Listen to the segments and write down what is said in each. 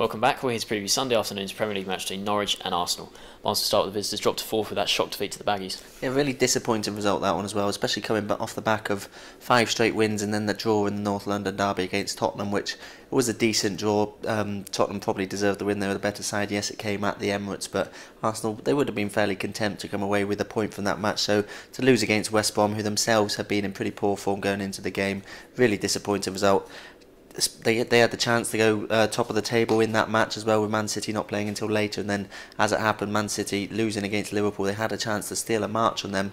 Welcome back. We're here to preview Sunday afternoon's Premier League match between Norwich and Arsenal. Once to start with the visitors, dropped to fourth with that shock defeat to the Baggies. Yeah, really disappointing result that one as well, especially coming off the back of 5 straight wins and then the draw in the North London derby against Tottenham, which was a decent draw. Tottenham probably deserved the win. They were the better side. Yes, it came at the Emirates, but Arsenal, they would have been fairly content to come away with a point from that match. So to lose against West Brom, who themselves have been in pretty poor form going into the game, really disappointing result. They had the chance to go top of the table in that match as well, with Man City not playing until later, and then as it happened, Man City losing against Liverpool, they had a chance to steal a march on them,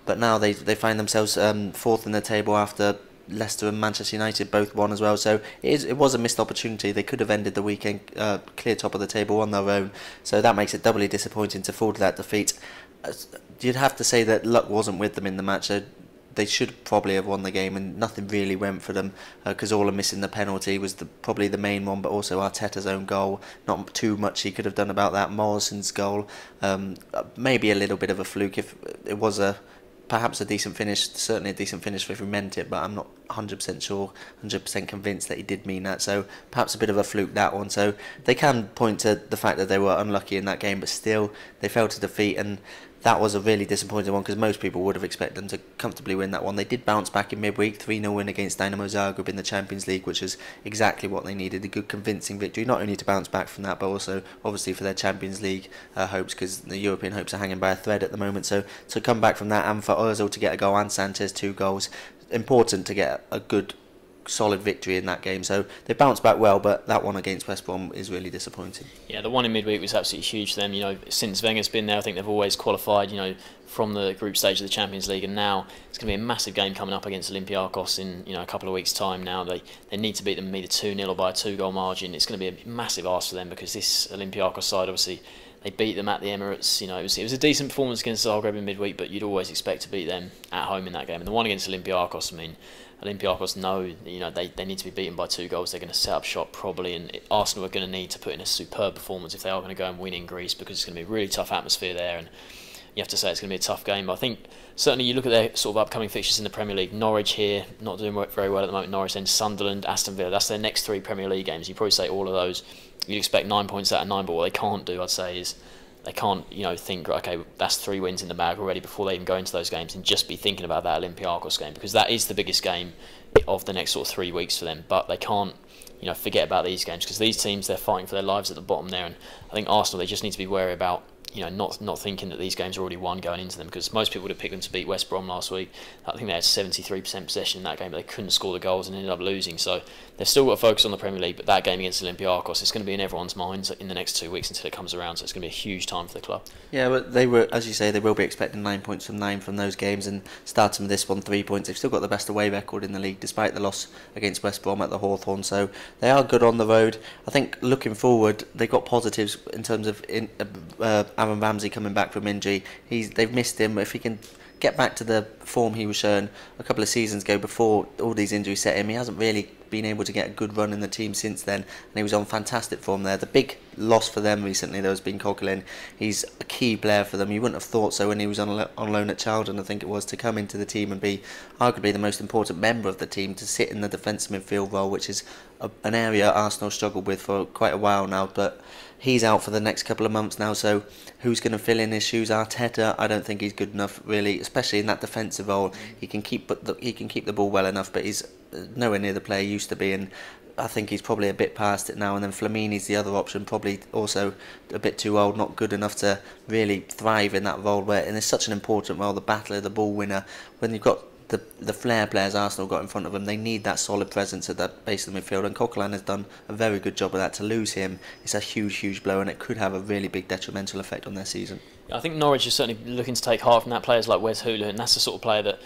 but now they find themselves fourth in the table after Leicester and Manchester United both won as well. So it was a missed opportunity. They could have ended the weekend clear top of the table on their own, so that makes it doubly disappointing to fall to that defeat. You'd have to say that luck wasn't with them in the match. They should probably have won the game, and nothing really went for them because all of missing the penalty was probably the main one, but also Arteta's own goal. Not too much he could have done about that. Morrison's goal, maybe a little bit of a fluke. If it was perhaps a decent finish, certainly a decent finish if he meant it, but I'm not 100% sure, 100% convinced that he did mean that. So perhaps a bit of a fluke, that one. So they can point to the fact that they were unlucky in that game, but still they fell to defeat, and that was a really disappointing one because most people would have expected them to comfortably win that one. They did bounce back in midweek, 3-0 win against Dynamo Zagreb in the Champions League, which is exactly what they needed, a good convincing victory, not only to bounce back from that, but also obviously for their Champions League hopes, because the European hopes are hanging by a thread at the moment. So to come back from that, and for Ozil to get a goal and Sanchez 2 goals, important to get a good solid victory in that game. So they bounced back well, but that one against West Brom is really disappointing. Yeah, the one in midweek was absolutely huge for them. You know, since Wenger's been there, I think they've always qualified, you know, from the group stage of the Champions League, and now it's going to be a massive game coming up against Olympiacos in, you know, a couple of weeks' time. Now they need to beat them either 2-0 or by a 2-goal margin. It's going to be a massive ask for them because this Olympiacos side, obviously, they beat them at the Emirates. You know, it was a decent performance against Zagreb in midweek, but you'd always expect to beat them at home in that game. And the one against Olympiacos, I mean, Olympiacos know, you know, they need to be beaten by 2 goals. They're going to set up shop probably, and Arsenal are going to need to put in a superb performance if they are going to go and win in Greece, because it's going to be a really tough atmosphere there, and you have to say it's going to be a tough game. But I think certainly you look at their sort of upcoming fixtures in the Premier League. Norwich here, not doing very well at the moment. Norwich, then Sunderland, Aston Villa. That's their next 3 Premier League games. You probably say all of those, you'd expect 9 points out of 9, but what they can't do, I'd say, is they can't, you know, think, okay, that's 3 wins in the bag already before they even go into those games, and just be thinking about that Olympiacos game, because that is the biggest game of the next sort of 3 weeks for them. But they can't, you know, forget about these games, because these teams, they're fighting for their lives at the bottom there, and I think Arsenal, they just need to be wary about, you know, not thinking that these games are already won going into them, because most people would have picked them to beat West Brom last week. I think they had 73% possession in that game, but they couldn't score the goals and ended up losing. So they've still got to focus on the Premier League, but that game against Olympiacos is going to be in everyone's minds in the next 2 weeks until it comes around. So it's going to be a huge time for the club. Yeah, but they were, as you say, they will be expecting 9 points from 9 from those games, and starting with this one, 3 points. They've still got the best away record in the league despite the loss against West Brom at the Hawthorn. So they are good on the road. I think looking forward, they got positives in terms of Aaron Ramsey coming back from injury. They've missed him, but if he can get back to the form he was showing a couple of seasons ago before all these injuries set him, he hasn't really been able to get a good run in the team since then, and he was on fantastic form there. The big loss for them recently, though, has been Coquelin. He's a key player for them. You wouldn't have thought so when he was on loan at Charlton, I think it was, to come into the team and be arguably the most important member of the team, to sit in the defensive midfield role, which is an area Arsenal struggled with for quite a while now. But he's out for the next couple of months now, so who's going to fill in his shoes? Arteta, I don't think he's good enough, really, especially in that defensive role. He can keep the ball well enough, but he's nowhere near the player he used to be, and I think he's probably a bit past it now. And then Flamini's the other option, probably also a bit too old, not good enough to really thrive in that role, and it's such an important role, the battler, the ball winner. When you've got the flair players Arsenal got in front of them, they need that solid presence at that base of the midfield, and Coquelin has done a very good job of that. To lose him, it's a huge blow, and it could have a really big detrimental effect on their season. I think Norwich is certainly looking to take heart from that. Players like Wes Hoolahan, that's the sort of player that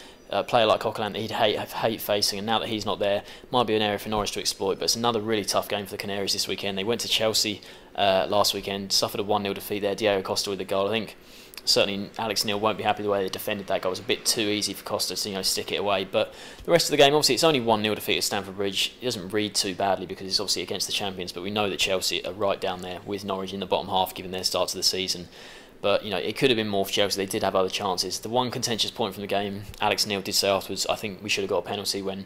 player like Coquelin that he'd hate facing, and now that he's not there, might be an area for Norwich to exploit. But it's another really tough game for the Canaries this weekend. They went to Chelsea last weekend, suffered a 1-0 defeat there. Diego Costa with the goal. I think certainly Alex Neil won't be happy the way they defended that goal. It was a bit too easy for Costa to, you know, stick it away. But the rest of the game, obviously, it's only 1-0 defeat at Stamford Bridge. It doesn't read too badly because it's obviously against the champions, but we know that Chelsea are right down there with Norwich in the bottom half, given their start to the season. But, you know, it could have been more for Chelsea. They did have other chances. The one contentious point from the game, Alex Neil did say afterwards, I think we should have got a penalty when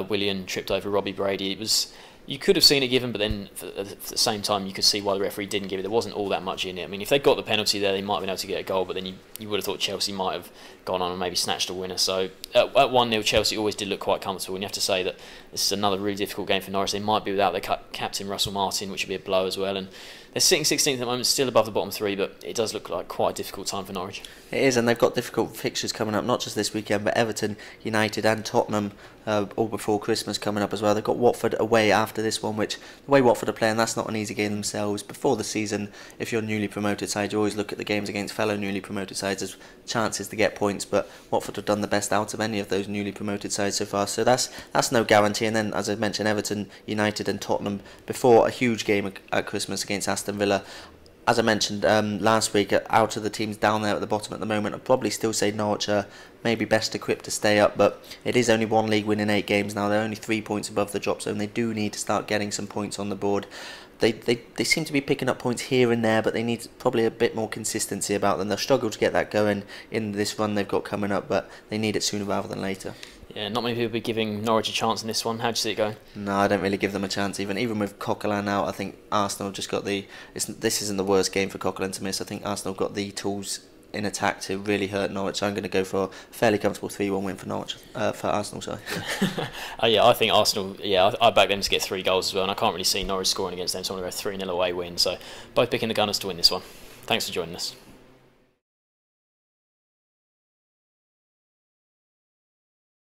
Willian tripped over Robbie Brady. It was You could have seen it given, but then at the same time, you could see why the referee didn't give it. There wasn't all that much in it. I mean, if they got the penalty there, they might have been able to get a goal, but then you would have thought Chelsea might have gone on and maybe snatched a winner. So at 1-0, Chelsea always did look quite comfortable, and you have to say that this is another really difficult game for Norwich. They might be without their captain, Russell Martin, which would be a blow as well. And they're sitting 16th at the moment, still above the bottom three, but it does look like quite a difficult time for Norwich. It is, and they've got difficult fixtures coming up, not just this weekend, but Everton, United and Tottenham all before Christmas coming up as well. They've got Watford away after this one, which the way Watford are playing, that's not an easy game themselves. Before the season, if you're a newly promoted side, you always look at the games against fellow newly promoted sides as chances to get points, but Watford have done the best out of any of those newly promoted sides so far, so that's no guarantee. And then, as I mentioned, Everton, United and Tottenham before a huge game at Christmas against Aston Villa. As I mentioned last week, out of the teams down there at the bottom at the moment, I'd probably still say Norwich are maybe best equipped to stay up, but it is only one league win in 8 games now. They're only 3 points above the drop zone. They do need to start getting some points on the board. They seem to be picking up points here and there, but they need probably a bit more consistency about them. They'll struggle to get that going in this run they've got coming up, but they need it sooner rather than later. Yeah, not many people will be giving Norwich a chance in this one. How do you see it going? No, I don't really give them a chance. Even with Coquelin out, I think Arsenal just got the. This isn't the worst game for Coquelin to miss. I think Arsenal got the tools in attack to really hurt Norwich. So I'm going to go for a fairly comfortable 3-1 win for Norwich, for Arsenal. Sorry. Yeah, I think Arsenal. Yeah, I back them to get 3 goals as well, and I can't really see Norwich scoring against them. So I'm going to go 3-0 away win. So both picking the Gunners to win this one. Thanks for joining us.